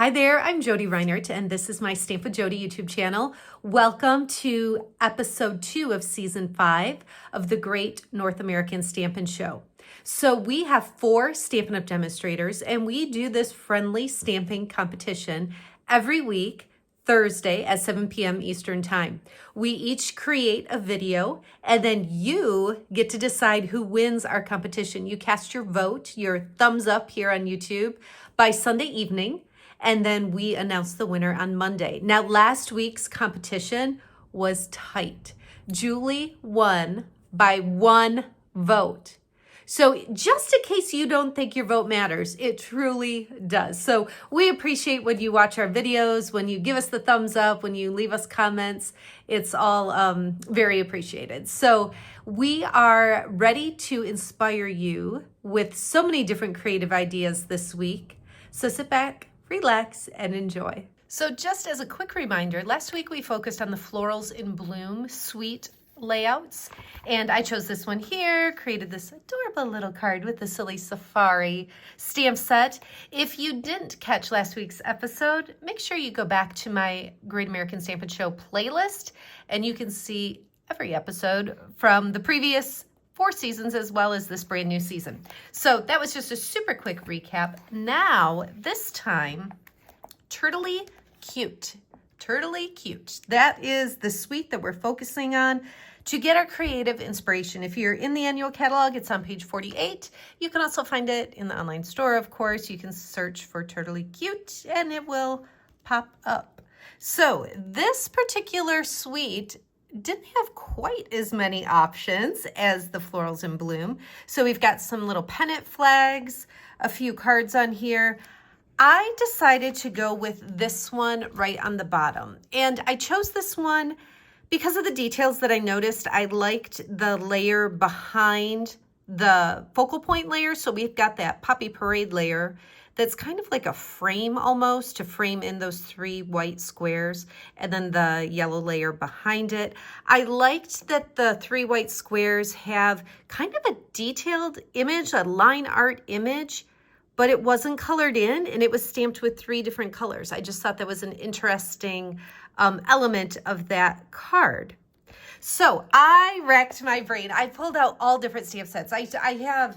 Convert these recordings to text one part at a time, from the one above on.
Hi there, I'm Jodi Reinert, and this is my Stamp with Jodi YouTube channel. Welcome to episode 2 of season 5 of the Great North American Stampin' Show. So we have 4 Stampin' Up! Demonstrators, and we do this friendly stamping competition every week, Thursday at 7 p.m. Eastern Time. We each create a video, and then you get to decide who wins our competition. You cast your vote, your thumbs up here on YouTube by Sunday evening, and then we announce the winner on Monday. Now, last week's competition was tight. Julie won by 1 vote. So just in case you don't think your vote matters, it truly does. So we appreciate when you watch our videos, when you give us the thumbs up, when you leave us comments. It's all very appreciated. So we are ready to inspire you with so many different creative ideas this week. So sit back, relax, and enjoy. So just as a quick reminder, last week we focused on the Florals in Bloom suite layouts, and I chose this one here, created this adorable little card with the Silly Safari stamp set. If you didn't catch last week's episode, make sure you go back to my Great American Stampin' Show playlist, and you can see every episode from the previous 4 seasons as well as this brand new season. So that was just a super quick recap. Now, this time, Turtley Cute. Turtley Cute. That is the suite that we're focusing on to get our creative inspiration. If you're in the annual catalog, it's on page 48. You can also find it in the online store, of course. You can search for Turtley Cute and it will pop up. So this particular suite didn't have quite as many options as the Florals in Bloom. So we've got some little pennant flags, a few cards on here. I decided to go with this one right on the bottom. And I chose this one because of the details that I noticed. I liked the layer behind the focal point layer. So we've got that Poppy Parade layer that's kind of like a frame almost to frame in those 3 white squares, and then the yellow layer behind it. I liked that the 3 white squares have kind of a detailed image, a line art image, but it wasn't colored in and it was stamped with 3 different colors. I just thought that was an interesting element of that card. So I racked my brain. I pulled out all different stamp sets. I have,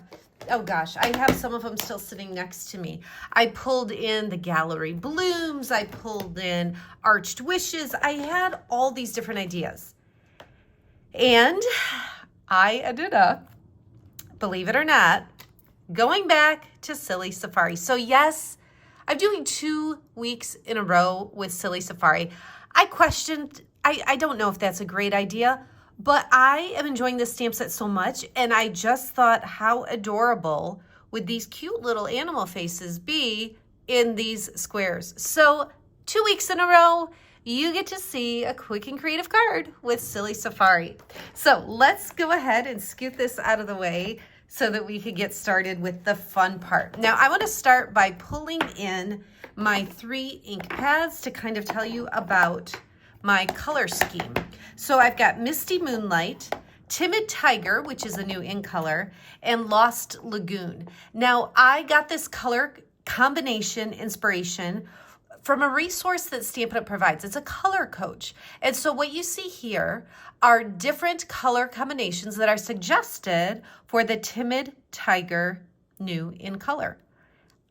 oh gosh, I have some of them still sitting next to me. I pulled in the Gallery Blooms. I pulled in Arched Wishes. I had all these different ideas. And I ended up, believe it or not, going back to Silly Safari. So yes, I'm doing 2 weeks in a row with Silly Safari. I questioned, I don't know if that's a great idea, but I am enjoying this stamp set so much, and I just thought how adorable would these cute little animal faces be in these squares. So 2 weeks in a row, you get to see a quick and creative card with Silly Safari. So let's go ahead and scoot this out of the way so that we can get started with the fun part. Now, I want to start by pulling in my 3 ink pads to kind of tell you about my color scheme. So I've got Misty Moonlight, Timid Tiger, which is a new ink color, and Lost Lagoon. Now, I got this color combination inspiration from a resource that Stampin' Up! Provides. It's a color coach. And so what you see here are different color combinations that are suggested for the Timid Tiger new in color.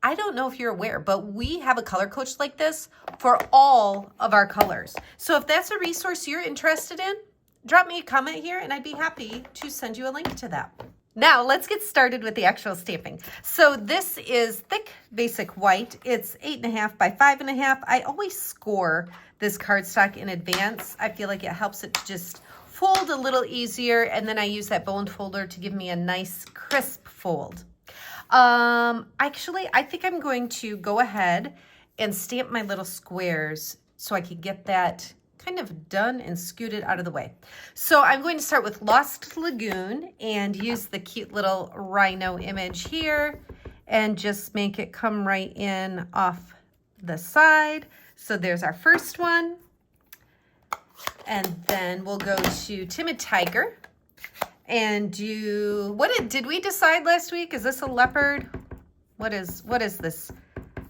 I don't know if you're aware, but we have a color coach like this for all of our colors. So if that's a resource you're interested in, drop me a comment here and I'd be happy to send you a link to that. Now let's get started with the actual stamping. So this is thick basic white. It's 8.5 by 5.5. I always score this cardstock in advance. I feel like it helps it to just fold a little easier, and then I use that boned folder to give me a nice crisp fold. Actually, I think I'm going to go ahead and stamp my little squares so I can get that kind of done and scooted out of the way. So I'm going to start with Lost Lagoon and use the cute little rhino image here and just make it come right in off the side. So there's our first one. And then we'll go to Timid Tiger and do, did we decide last week? Is this a leopard? What is this?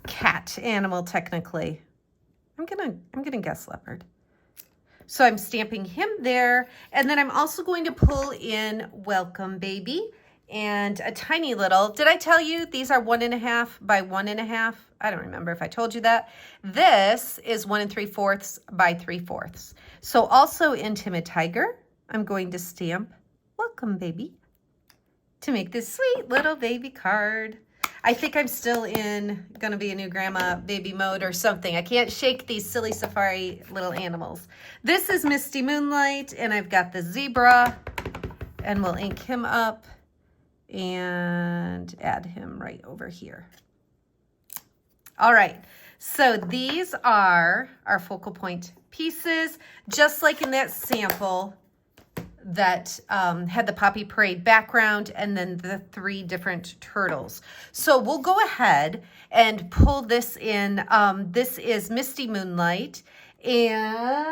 cat animal technically. I'm gonna guess leopard. So I'm stamping him there, and then I'm also going to pull in Welcome Baby and a tiny little, did I tell you these are 1.5 by 1.5? I don't remember if I told you that. This is 1 3/4 by 3/4. So also in Timid Tiger, I'm going to stamp Welcome Baby to make this sweet little baby card. I think I'm still in gonna be a new grandma baby mode or something. I can't shake these silly safari little animals. This is Misty Moonlight, and I've got the zebra, and we'll ink him up and add him right over here. All right, so these are our focal point pieces, just like in that sample that had the Poppy Parade background and then the 3 different turtles. So we'll go ahead and pull this in. This is Misty Moonlight, and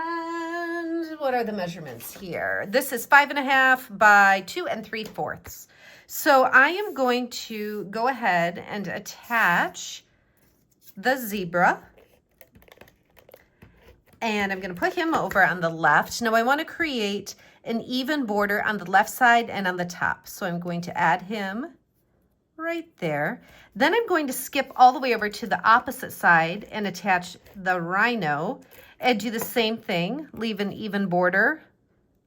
what are the measurements here? This is 5.5 by 2 3/4. So I am going to go ahead and attach the zebra, and I'm going to put him over on the left. Now I want to create an even border on the left side and on the top. So I'm going to add him right there. Then I'm going to skip all the way over to the opposite side and attach the rhino and do the same thing. Leave an even border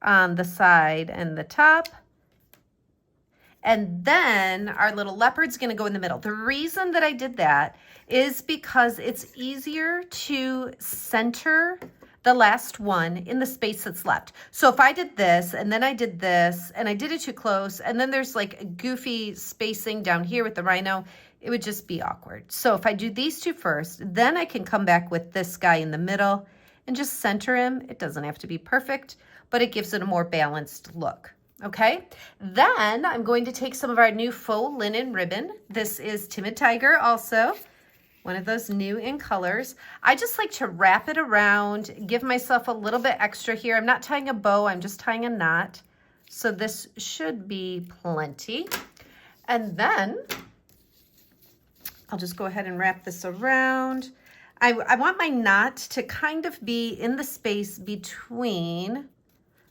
on the side and the top. And then our little leopard's gonna go in the middle. The reason that I did that is because it's easier to center the last one in the space that's left. So if I did this, and then I did this, and I did it too close, and then there's like a goofy spacing down here with the rhino, it would just be awkward. So if I do these 2 first, then I can come back with this guy in the middle and just center him. It doesn't have to be perfect, but it gives it a more balanced look. Okay, then I'm going to take some of our new faux linen ribbon. This is Timid Tiger also. One of those new in colors. I just like to wrap it around, give myself a little bit extra here. I'm not tying a bow, I'm just tying a knot. So this should be plenty. And then I'll just go ahead and wrap this around. I want my knot to kind of be in the space between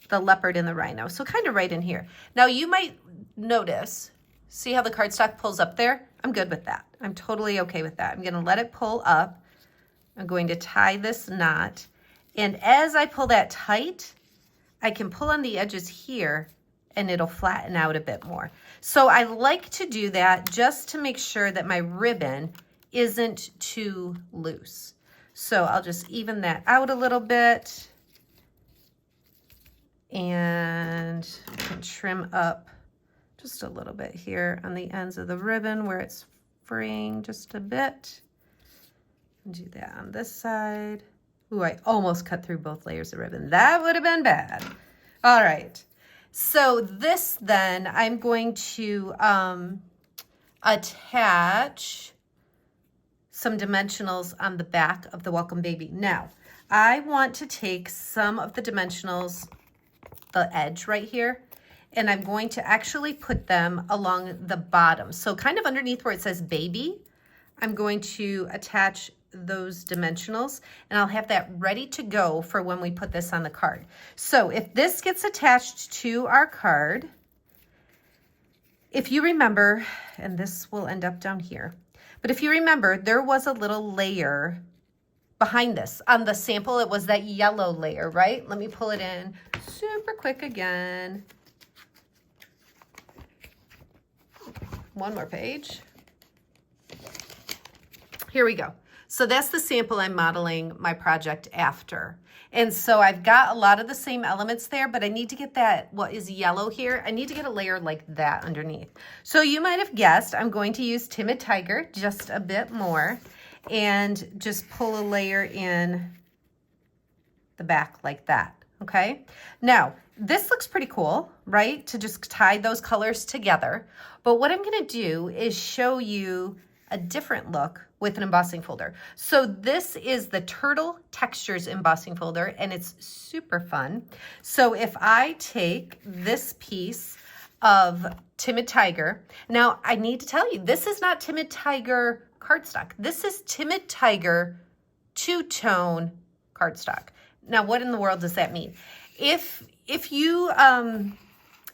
the leopard and the rhino. So kind of right in here. Now you might notice, see how the cardstock pulls up there? I'm good with that. I'm totally okay with that. I'm gonna let it pull up. I'm going to tie this knot. And as I pull that tight, I can pull on the edges here and it'll flatten out a bit more. So I like to do that just to make sure that my ribbon isn't too loose. So I'll just even that out a little bit and I can trim up just a little bit here on the ends of the ribbon where it's fraying just a bit. And do that on this side. Ooh, I almost cut through both layers of ribbon. That would have been bad. All right. So this then, I'm going to attach some dimensionals on the back of the Welcome Baby. Now, I want to take some of the dimensionals, the edge right here, and I'm going to actually put them along the bottom. So kind of underneath where it says baby, I'm going to attach those dimensionals, and I'll have that ready to go for when we put this on the card. So if this gets attached to our card, if you remember, and this will end up down here, but if you remember, there was a little layer behind this. On the sample, it was that yellow layer, right? Let me pull it in super quick again. One more page. Here we go. So that's the sample I'm modeling my project after. And so I've got a lot of the same elements there, but I need to get that, what is yellow here, I need to get a layer like that underneath. So you might have guessed I'm going to use Timid Tiger just a bit more and just pull a layer in the back like that, okay? Now, this looks pretty cool, right? To just tie those colors together. But what I'm gonna do is show you a different look with an embossing folder. So this is the Turtle Textures embossing folder, and it's super fun. So if I take this piece of Timid Tiger, now I need to tell you, this is not Timid Tiger cardstock. This is Timid Tiger two-tone cardstock. Now, what in the world does that mean? If you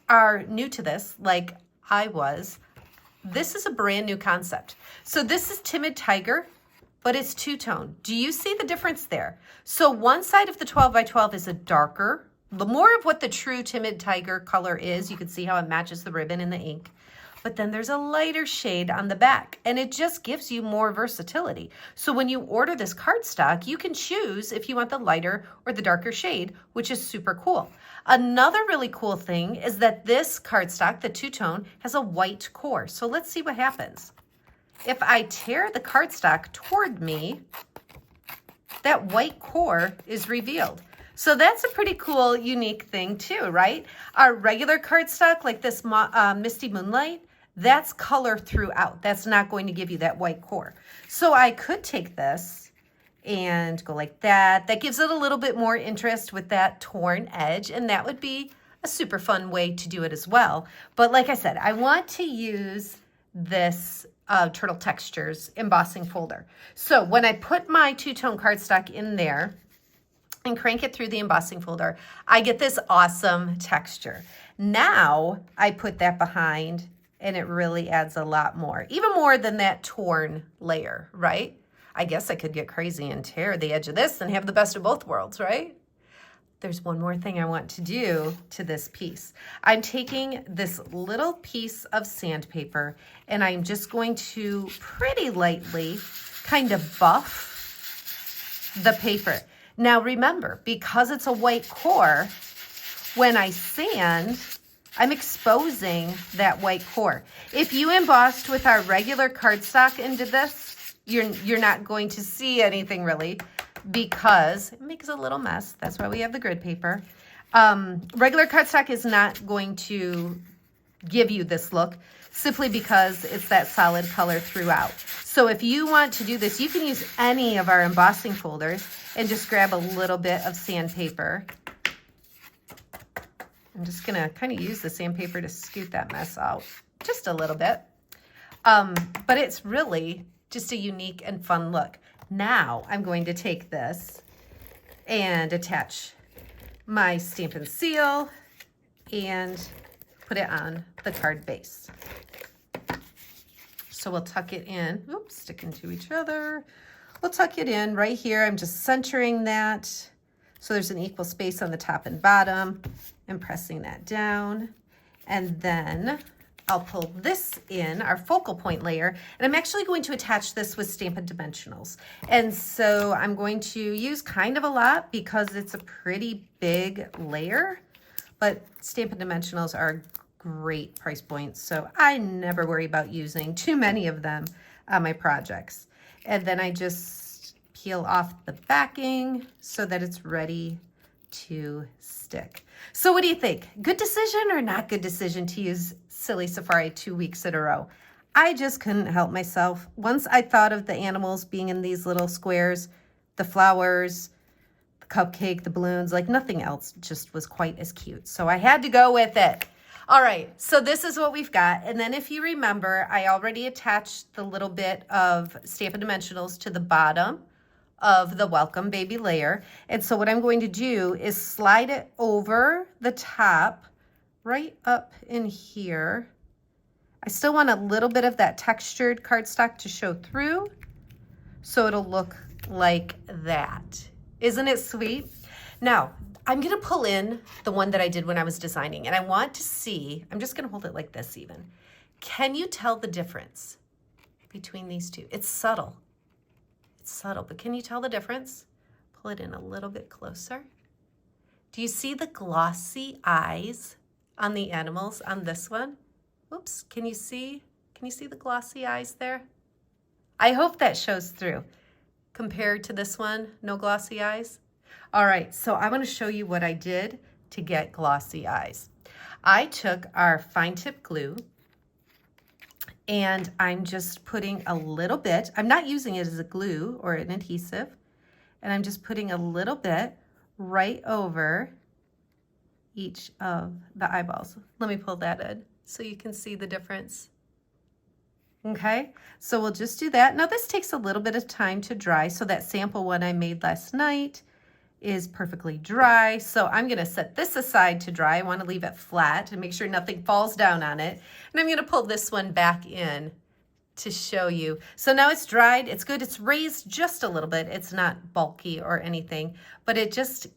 are new to this, like I was, this is a brand new concept. So this is Timid Tiger, but it's two-tone. Do you see the difference there? So one side of the 12 by 12 is a darker, the more of what the true Timid Tiger color is. You can see how it matches the ribbon and the ink. But then there's a lighter shade on the back, and it just gives you more versatility. So when you order this cardstock, you can choose if you want the lighter or the darker shade, which is super cool. Another really cool thing is that this cardstock, the two-tone, has a white core. So let's see what happens. If I tear the cardstock toward me, that white core is revealed. So that's a pretty cool, unique thing too, right? Our regular cardstock, like this Misty Moonlight, that's color throughout. That's not going to give you that white core. So I could take this and go like that. That gives it a little bit more interest with that torn edge, and that would be a super fun way to do it as well. But like I said, I want to use this Turtle Textures embossing folder. So when I put my two-tone cardstock in there and crank it through the embossing folder, I get this awesome texture. Now I put that behind, and it really adds a lot more, even more than that torn layer, right? I guess I could get crazy and tear the edge of this and have the best of both worlds, right? There's one more thing I want to do to this piece. I'm taking this little piece of sandpaper, and I'm just going to pretty lightly kind of buff the paper. Now remember, because it's a white core, when I sand, I'm exposing that white core. If you embossed with our regular cardstock into this, you're not going to see anything really, because it makes a little mess. That's why we have the grid paper. Regular cardstock is not going to give you this look, simply because it's that solid color throughout. So if you want to do this, you can use any of our embossing folders and just grab a little bit of sandpaper. I'm just gonna kind of use the sandpaper to scoot that mess out just a little bit. But it's really just a unique and fun look. Now I'm going to take this and attach my Stampin' seal and put it on the card base. So we'll tuck it in, oops, sticking to each other. We'll tuck it in right here. I'm just centering that so there's an equal space on the top and bottom, and pressing that down. And then I'll pull this in, our focal point layer, and I'm actually going to attach this with Stampin' Dimensionals. And so I'm going to use kind of a lot because it's a pretty big layer, but Stampin' Dimensionals are a great price point, so I never worry about using too many of them on my projects. And then I just peel off the backing so that it's ready to stick. So what do you think? Good decision or not good decision to use Silly Safari 2 weeks in a row? I just couldn't help myself. Once I thought of the animals being in these little squares, the flowers, the cupcake, the balloons, like nothing else just was quite as cute. So I had to go with it. All right, so this is what we've got. And then if you remember, I already attached the little bit of Stampin' Dimensionals to the bottom of the Welcome Baby layer. And so what I'm going to do is slide it over the top, right up in here. I still want a little bit of that textured cardstock to show through, so it'll look like that. Isn't it sweet? Now, I'm gonna pull in the one that I did when I was designing, and I want to see, I'm just gonna hold it like this even. Can you tell the difference between these two? It's subtle. It's subtle, but can you tell the difference? Pull it in a little bit closer. Do you see the glossy eyes on the animals on this one? Oops, can you see the glossy eyes there? I hope that shows through. Compared to this one, no glossy eyes. All right, so I want to show you what I did to get glossy eyes. I took our fine tip glue, and I'm just putting a little bit, I'm not using it as a glue or an adhesive, and I'm just putting a little bit right over each of the eyeballs. Let me pull that in so you can see the difference. Okay, so we'll just do that. Now this takes a little bit of time to dry. So that sample one I made last night is perfectly dry. So I'm gonna set this aside to dry. I wanna leave it flat and make sure nothing falls down on it. And I'm gonna pull this one back in to show you. So now it's dried, it's good. It's raised just a little bit. It's not bulky or anything, but it just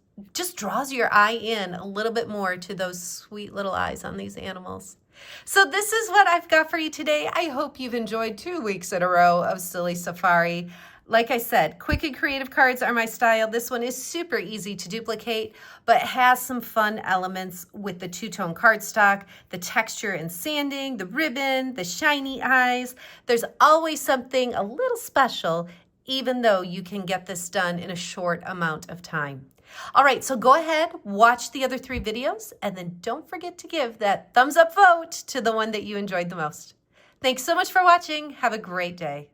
draws your eye in a little bit more to those sweet little eyes on these animals. So this is what I've got for you today. I hope you've enjoyed 2 weeks in a row of Silly Safari. Like I said, quick and creative cards are my style. This one is super easy to duplicate, but has some fun elements with the two-tone cardstock, the texture and sanding, the ribbon, the shiny eyes. There's always something a little special, even though you can get this done in a short amount of time. All right, so go ahead, watch the other 3 videos, and then don't forget to give that thumbs up vote to the one that you enjoyed the most. Thanks so much for watching. Have a great day.